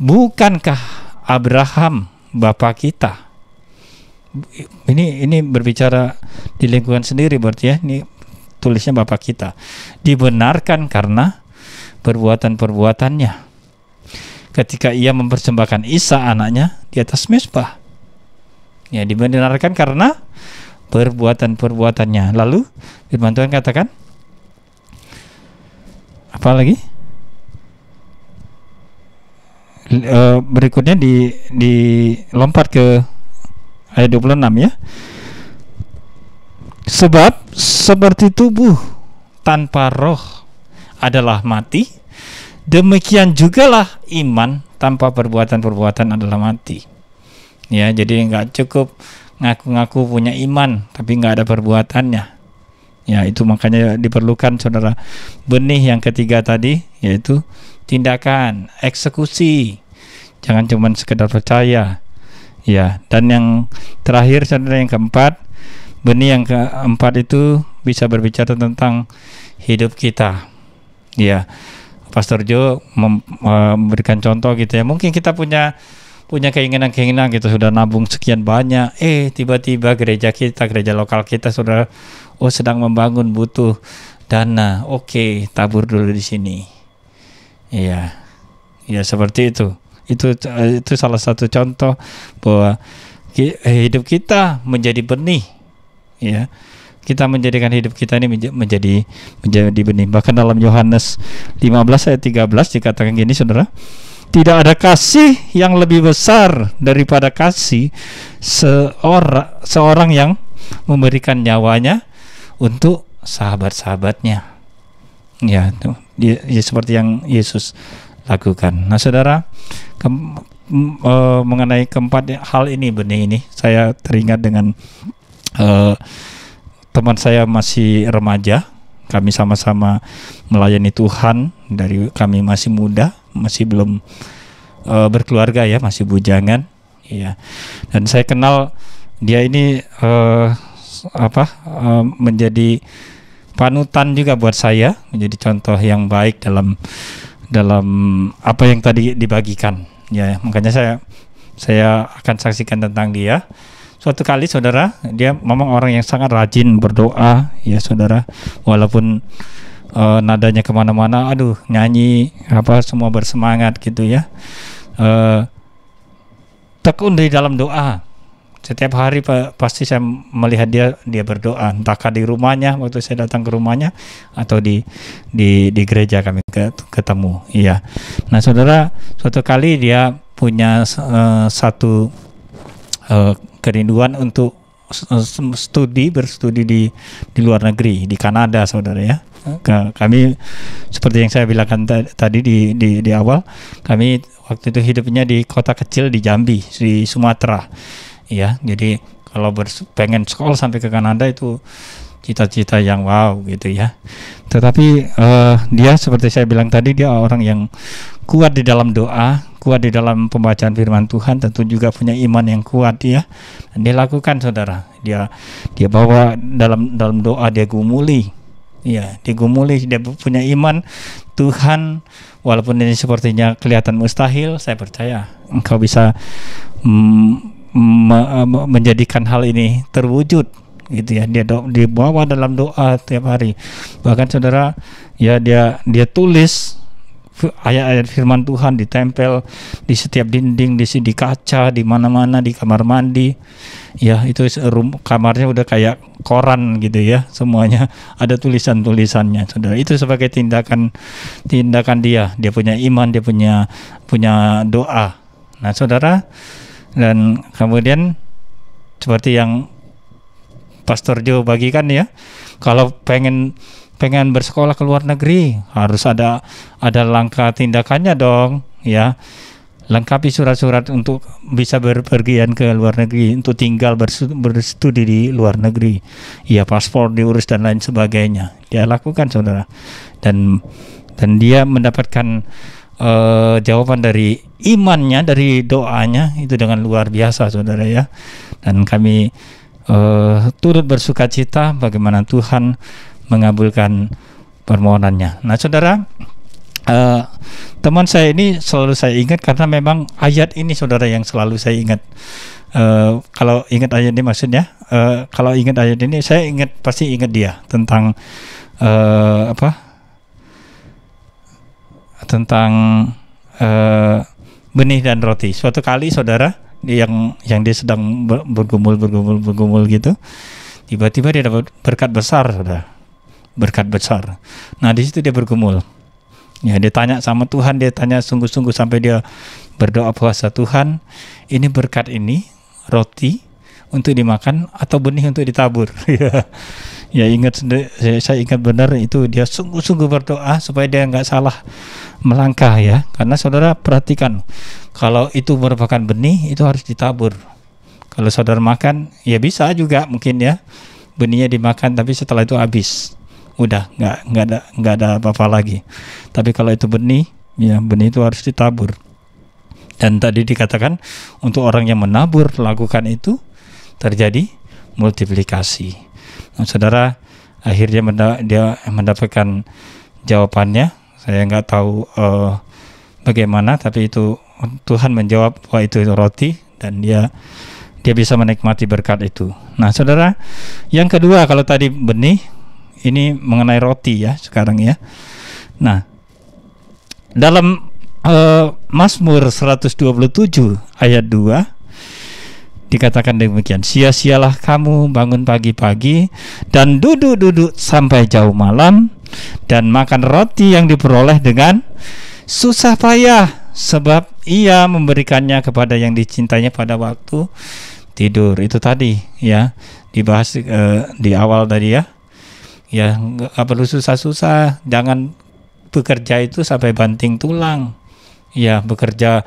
bukankah Abraham bapa kita? Ini berbicara di lingkungan sendiri berarti ya. Ini tulisnya bapak kita dibenarkan karena perbuatan-perbuatannya ketika ia mempersembahkan Isa anaknya di atas mezbah. Ya, dibenarkan karena perbuatan-perbuatannya. Lalu firman Tuhan katakan apa lagi? Berikutnya dilompat ke ayat 26 ya. Sebab seperti tubuh tanpa roh adalah mati, demikian jugalah iman tanpa perbuatan-perbuatan adalah mati. Ya, jadi nggak cukup ngaku-ngaku punya iman tapi nggak ada perbuatannya. Ya, itu makanya diperlukan saudara benih yang ketiga tadi, yaitu tindakan, eksekusi. Jangan cuma sekedar percaya. Ya, dan yang terakhir saudara, yang keempat, benih yang keempat itu bisa berbicara tentang hidup kita. Ya, Pastor Joe memberikan contoh gitu ya. Mungkin kita punya keinginan kita sudah nabung sekian banyak, tiba-tiba gereja lokal kita saudara, sedang membangun, butuh dana, tabur dulu di sini. Iya, ya seperti itu. Itu salah satu contoh bahwa hidup kita menjadi benih. Ya, kita menjadikan hidup kita ini menjadi benih. Bahkan dalam Yohanes 15 ayat 13 dikatakan gini saudara, tidak ada kasih yang lebih besar daripada kasih seorang yang memberikan nyawanya untuk sahabat-sahabatnya. Ya, seperti yang Yesus lakukan. Nah saudara, mengenai keempat hal ini, benih ini, saya teringat dengan teman saya masih remaja. Kami sama-sama melayani Tuhan dari kami masih muda, masih belum berkeluarga ya, masih bujangan. Ya. Dan saya kenal dia ini menjadi panutan juga buat saya, menjadi contoh yang baik dalam apa yang tadi dibagikan. Ya, makanya saya akan saksikan tentang dia. Suatu kali saudara, dia memang orang yang sangat rajin berdoa, ya saudara, walaupun nadanya kemana-mana, nyanyi semua bersemangat gitu ya, tekun di dalam doa. Setiap hari pasti saya melihat dia berdoa, entahkah di rumahnya waktu saya datang ke rumahnya atau di gereja kami ketemu. Iya. Nah saudara, suatu kali dia punya satu kerinduan untuk berstudi di luar negeri, di Kanada saudara ya. Kami seperti yang saya bilangkan tadi di awal, kami waktu itu hidupnya di kota kecil di Jambi, di Sumatera ya. Jadi kalau pengen sekolah sampai ke Kanada itu cita-cita yang wow gitu ya. Tetapi dia seperti saya bilang tadi, dia orang yang kuat di dalam doa, kuat di dalam pembacaan firman Tuhan, tentu juga punya iman yang kuat ya. Dan dia lakukan saudara, dia bawa dalam doa, dia gumuli Ya, digumuli, dia punya iman Tuhan, walaupun ini sepertinya kelihatan mustahil, saya percaya engkau bisa menjadikan hal ini terwujud, gitu ya. Dia dibawa dalam doa tiap hari. Bahkan saudara, ya dia tulis ayat-ayat firman Tuhan, ditempel di setiap dinding, di kaca, di mana-mana, di kamar mandi. Ya, itu kamarnya udah kayak koran gitu ya. Semuanya ada tulisan-tulisannya, saudara. Itu sebagai tindakan dia. Dia punya iman, dia punya doa. Nah, saudara, dan kemudian seperti yang Pastor Joe bagikan ya, kalau pengen bersekolah ke luar negeri harus ada langkah tindakannya dong ya. Lengkapi surat-surat untuk bisa berpergian ke luar negeri, untuk tinggal berstudi di luar negeri. Ya, paspor diurus dan lain sebagainya. Dia lakukan, saudara. Dan dia mendapatkan jawaban dari imannya, dari doanya itu dengan luar biasa, saudara ya. Dan kami turut bersuka cita bagaimana Tuhan mengabulkan permohonannya. Nah, saudara, teman saya ini selalu saya ingat karena memang ayat ini, saudara, yang selalu saya ingat. Kalau ingat ayat ini maksudnya, kalau ingat ayat ini saya pasti ingat dia tentang tentang benih dan roti. Suatu kali, saudara, yang dia sedang bergumul gitu, tiba-tiba dia dapat berkat besar, saudara. Berkat besar. Nah, di situ dia bergumul. Ya, dia tanya sama Tuhan, dia tanya sungguh-sungguh sampai dia berdoa puasa, Tuhan, ini berkat ini roti untuk dimakan atau benih untuk ditabur? Ya, saya ingat benar itu dia sungguh-sungguh berdoa supaya dia nggak salah melangkah ya. Karena saudara perhatikan, kalau itu merupakan benih itu harus ditabur. Kalau saudara makan, ya bisa juga mungkin ya benihnya dimakan tapi setelah itu habis. Udah nggak ada apa-apa lagi. Tapi kalau itu benih, ya benih itu harus ditabur. Dan tadi dikatakan untuk orang yang menabur lakukan itu terjadi multiplikasi. Nah, saudara, akhirnya dia mendapatkan jawabannya. Saya nggak tahu bagaimana, tapi itu Tuhan menjawab bahwa itu roti dan dia bisa menikmati berkat itu. Nah, saudara, yang kedua, kalau tadi benih, ini mengenai roti ya sekarang ya. Nah, dalam Mazmur 127 ayat 2 dikatakan demikian, sia-sialah kamu bangun pagi-pagi dan duduk-duduk sampai jauh malam dan makan roti yang diperoleh dengan susah payah, sebab ia memberikannya kepada yang dicintainya pada waktu tidur. Itu tadi ya dibahas di awal tadi ya. Ya, nggak perlu susah-susah, jangan bekerja itu sampai banting tulang. Ya, bekerja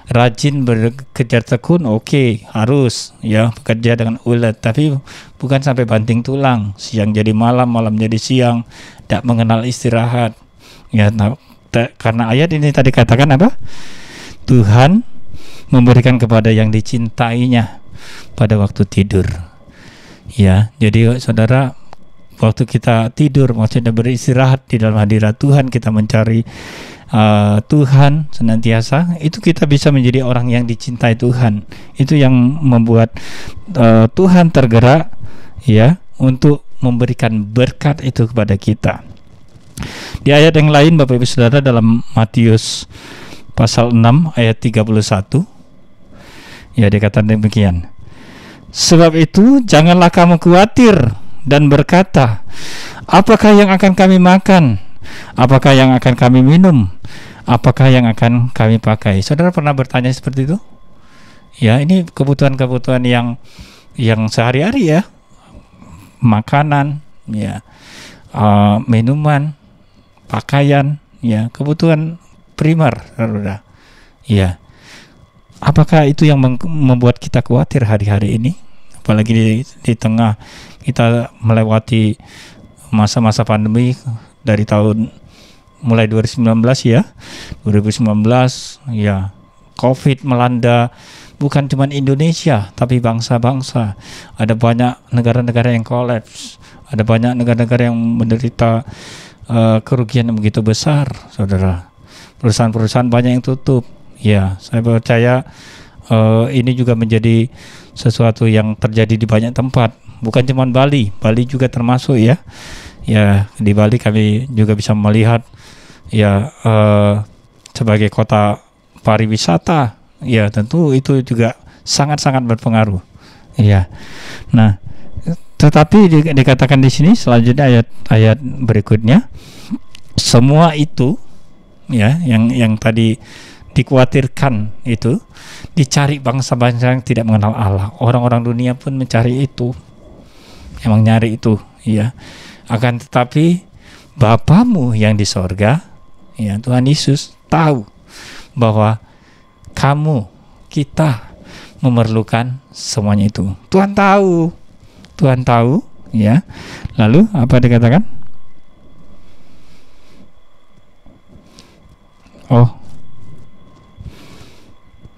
rajin, bekerja tekun, oke, harus ya bekerja dengan ulet, tapi bukan sampai banting tulang, siang jadi malam, malam jadi siang, tidak mengenal istirahat. Ya, karena ayat ini tadi katakan apa? Tuhan memberikan kepada yang dicintainya pada waktu tidur. Ya, jadi saudara, waktu kita tidur, maksudnya beristirahat di dalam hadirat Tuhan, kita mencari Tuhan senantiasa, itu kita bisa menjadi orang yang dicintai Tuhan. Itu yang membuat Tuhan tergerak ya untuk memberikan berkat itu kepada kita. Di ayat yang lain, Bapak Ibu Saudara, dalam Matius pasal 6 ayat 31 ya dikatakan demikian, sebab itu janganlah kamu khawatir dan berkata, apakah yang akan kami makan? Apakah yang akan kami minum? Apakah yang akan kami pakai? Saudara pernah bertanya seperti itu? Ya, ini kebutuhan-kebutuhan yang sehari-hari ya. Makanan, ya, minuman, pakaian, ya, kebutuhan primer, saudara. Ya. Apakah itu yang membuat kita khawatir hari-hari ini? Apalagi di tengah kita melewati masa-masa pandemi dari tahun mulai 2019 ya, 2019 ya, COVID melanda bukan cuma Indonesia tapi bangsa-bangsa. Ada banyak negara-negara yang kolaps, Ada banyak negara-negara yang menderita kerugian yang begitu besar, saudara. Perusahaan-perusahaan banyak yang tutup. Ya, saya percaya ini juga menjadi sesuatu yang terjadi di banyak tempat. Bukan cuma Bali juga termasuk ya. Ya, di Bali kami juga bisa melihat ya sebagai kota pariwisata. Ya, tentu itu juga sangat-sangat berpengaruh. Ya. Nah, tetapi dikatakan di sini selanjutnya ayat berikutnya, semua itu ya yang tadi dikhawatirkan itu dicari bangsa-bangsa yang tidak mengenal Allah. Orang-orang dunia pun mencari itu, emang nyari itu, ya. Akan tetapi Bapamu yang di sorga, ya, Tuhan Yesus tahu bahwa kita memerlukan semuanya itu. Tuhan tahu, ya. Lalu apa dikatakan?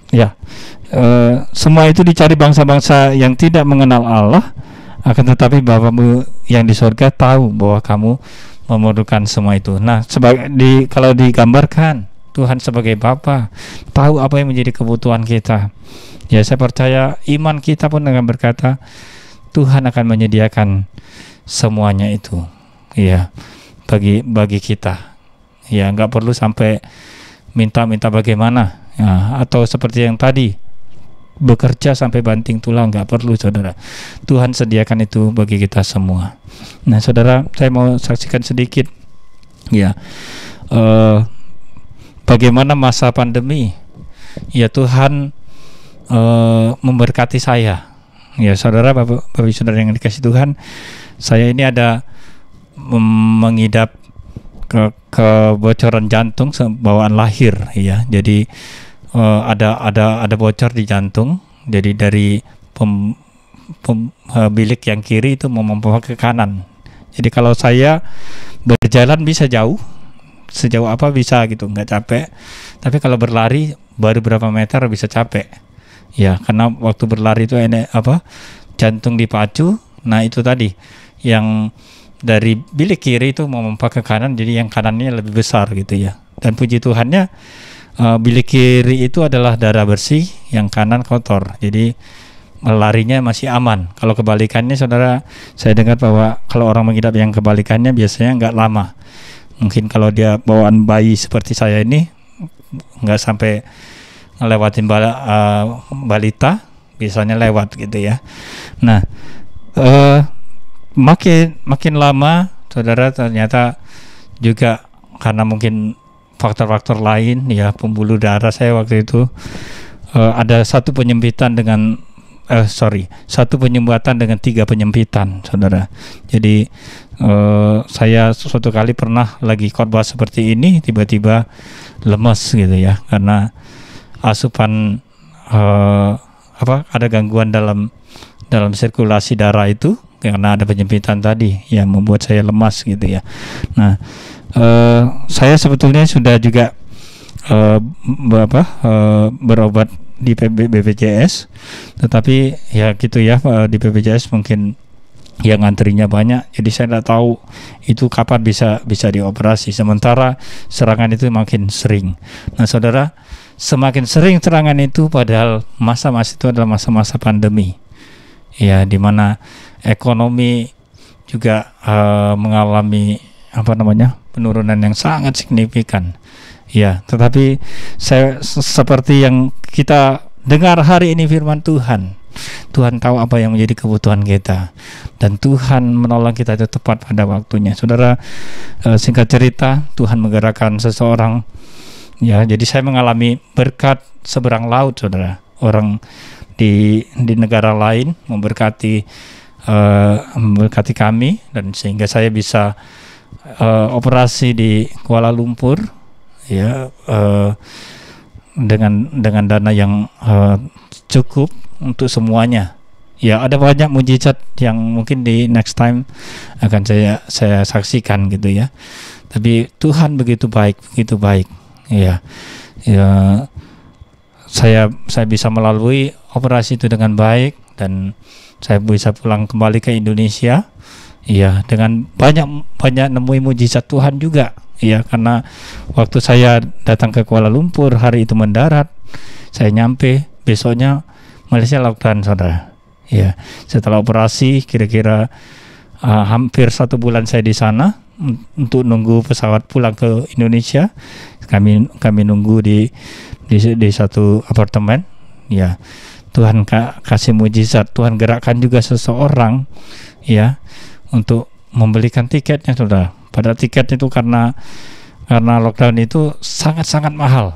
Ya, semua itu dicari bangsa-bangsa yang tidak mengenal Allah. Akan tetapi Bapamu yang di sorga tahu bahwa kamu memerlukan semua itu. Nah, kalau digambarkan, Tuhan sebagai Bapa tahu apa yang menjadi kebutuhan kita. Ya, saya percaya iman kita pun akan berkata Tuhan akan menyediakan semuanya itu, ya, bagi kita. Ya, nggak perlu sampai minta bagaimana, ya, atau seperti yang tadi bekerja sampai banting tulang, nggak perlu, saudara. Tuhan sediakan itu bagi kita semua. Nah, saudara, saya mau saksikan sedikit, ya, bagaimana masa pandemi, ya, Tuhan memberkati saya, ya, saudara, bapak saudara yang dikasih Tuhan. Saya ini ada mengidap kebocoran jantung bawaan lahir, ya. Jadi ada bocor di jantung. Jadi dari bilik yang kiri itu memompa ke kanan. Jadi kalau saya berjalan bisa sejauh apa bisa gitu, nggak capek. Tapi kalau berlari baru berapa meter bisa capek. Ya, karena waktu berlari itu jantung dipacu. Nah, itu tadi yang dari bilik kiri itu memompa ke kanan, jadi yang kanannya lebih besar gitu ya. Dan puji Tuhannya bilik kiri itu adalah darah bersih, yang kanan kotor. Jadi larinya masih aman. Kalau kebalikannya, saudara, saya dengar bahwa kalau orang mengidap yang kebalikannya biasanya nggak lama. Mungkin kalau dia bawaan bayi seperti saya ini nggak sampai ngelewatin balita, biasanya lewat gitu ya. Nah, makin lama, saudara, ternyata juga karena mungkin faktor-faktor lain, ya, pembuluh darah saya waktu itu ada satu penyempitan dengan satu penyumbatan dengan 3 penyempitan, saudara. Jadi saya suatu kali pernah lagi khotbah seperti ini, tiba-tiba lemes gitu ya, karena asupan ada gangguan dalam sirkulasi darah itu, karena ada penyempitan tadi yang membuat saya lemas gitu ya. Nah, saya sebetulnya sudah juga berobat di BPJS, tetapi ya gitu ya, di BPJS mungkin yang ngantrinya banyak, jadi saya tidak tahu itu kapan bisa dioperasi. Sementara serangan itu makin sering. Nah, saudara, semakin sering serangan itu, padahal masa-masa itu adalah masa-masa pandemi, ya, di mana ekonomi juga mengalami penurunan yang sangat signifikan, ya. Tetapi saya seperti yang kita dengar hari ini firman Tuhan tahu apa yang menjadi kebutuhan kita, dan Tuhan menolong kita itu tepat pada waktunya, saudara. Singkat cerita, Tuhan menggerakkan seseorang, ya. Jadi saya mengalami berkat seberang laut, saudara. Orang di negara lain memberkati kami, dan sehingga saya bisa operasi di Kuala Lumpur, ya, dengan dana yang cukup untuk semuanya. Ya, ada banyak mujizat yang mungkin di next time akan saya saksikan gitu ya. Tapi Tuhan begitu baik, ya. Saya bisa melalui operasi itu dengan baik, dan saya bisa pulang kembali ke Indonesia, Ya, dengan banyak nemui mujizat Tuhan juga. Ya, karena waktu saya datang ke Kuala Lumpur, hari itu mendarat, saya nyampe, besoknya Malaysia lockdown, saudara. Ya, setelah operasi kira-kira hampir 1 bulan saya di sana untuk nunggu pesawat pulang ke Indonesia. Kami nunggu di satu apartemen. Ya, Tuhan kasih mujizat. Tuhan gerakkan juga seseorang, ya, untuk membelikan tiketnya, saudara. Padahal tiket itu karena lockdown itu sangat-sangat mahal.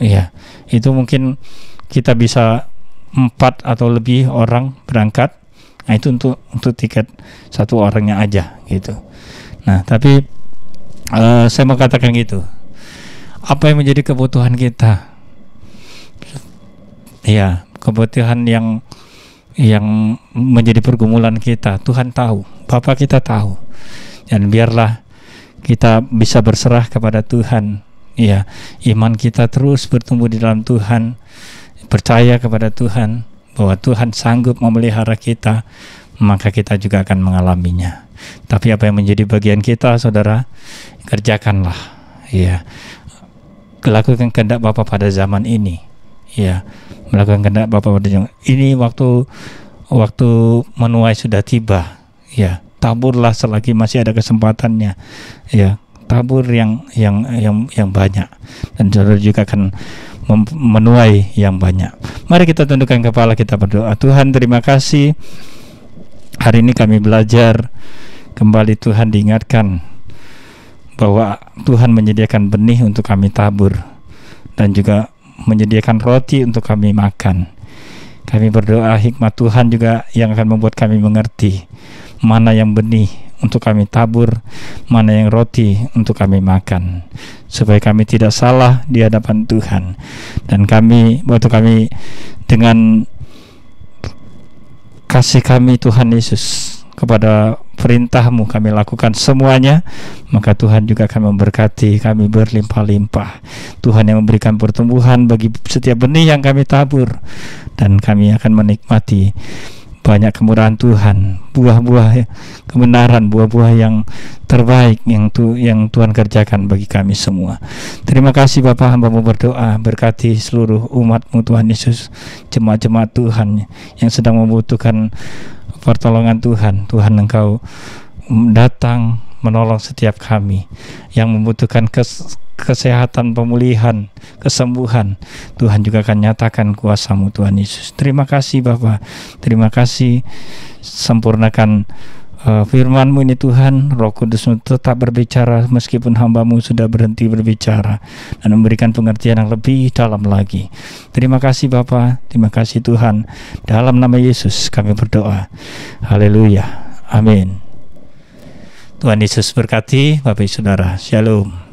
Iya, itu mungkin kita bisa 4 atau lebih orang berangkat. Nah, itu untuk tiket satu orangnya aja gitu. Nah, tapi saya mau katakan gitu. Apa yang menjadi kebutuhan kita? Ya, kebutuhan yang menjadi pergumulan kita, Tuhan tahu, Bapa kita tahu. Dan biarlah kita bisa berserah kepada Tuhan. Ya, iman kita terus bertumbuh di dalam Tuhan, percaya kepada Tuhan bahwa Tuhan sanggup memelihara kita, maka kita juga akan mengalaminya. Tapi apa yang menjadi bagian kita, saudara, kerjakanlah. Ya, lakukan kehendak Bapa pada zaman ini. Ya, melakukan kehendak Bapa pada zaman ini. Waktu menuai sudah tiba. Ya, taburlah selagi masih ada kesempatannya. Ya, tabur yang banyak, dan saudara juga akan menuai yang banyak. Mari kita tundukkan kepala, kita berdoa. Tuhan, terima kasih. Hari ini kami belajar kembali, Tuhan, diingatkan bahwa Tuhan menyediakan benih untuk kami tabur dan juga menyediakan roti untuk kami makan. Kami berdoa hikmat Tuhan juga yang akan membuat kami mengerti mana yang benih untuk kami tabur, mana yang roti untuk kami makan, supaya kami tidak salah di hadapan Tuhan. Dan waktu kami dengan kasih kami Tuhan Yesus kepada perintah-Mu kami lakukan semuanya, maka Tuhan juga akan memberkati kami berlimpah-limpah. Tuhan yang memberikan pertumbuhan bagi setiap benih yang kami tabur, dan kami akan menikmati banyak kemurahan Tuhan, buah-buah kebenaran, buah-buah yang terbaik yang Tuhan kerjakan bagi kami semua. Terima kasih Bapa, hamba-Mu berdoa, berkati seluruh umat-Mu Tuhan Yesus, jemaat-jemaat Tuhan yang sedang membutuhkan pertolongan Tuhan. Tuhan, Engkau datang menolong setiap kami yang membutuhkan kesehatan, pemulihan, kesembuhan. Tuhan juga akan nyatakan kuasa-Mu Tuhan Yesus. Terima kasih Bapa, terima kasih. Sempurnakan firman-Mu ini Tuhan. Roh Kudus-Mu tetap berbicara meskipun hamba-Mu sudah berhenti berbicara, dan memberikan pengertian yang lebih dalam lagi. Terima kasih Bapa, terima kasih Tuhan. Dalam nama Yesus kami berdoa. Haleluya, amin. Tuhan Yesus berkati Bapak Saudara. Shalom.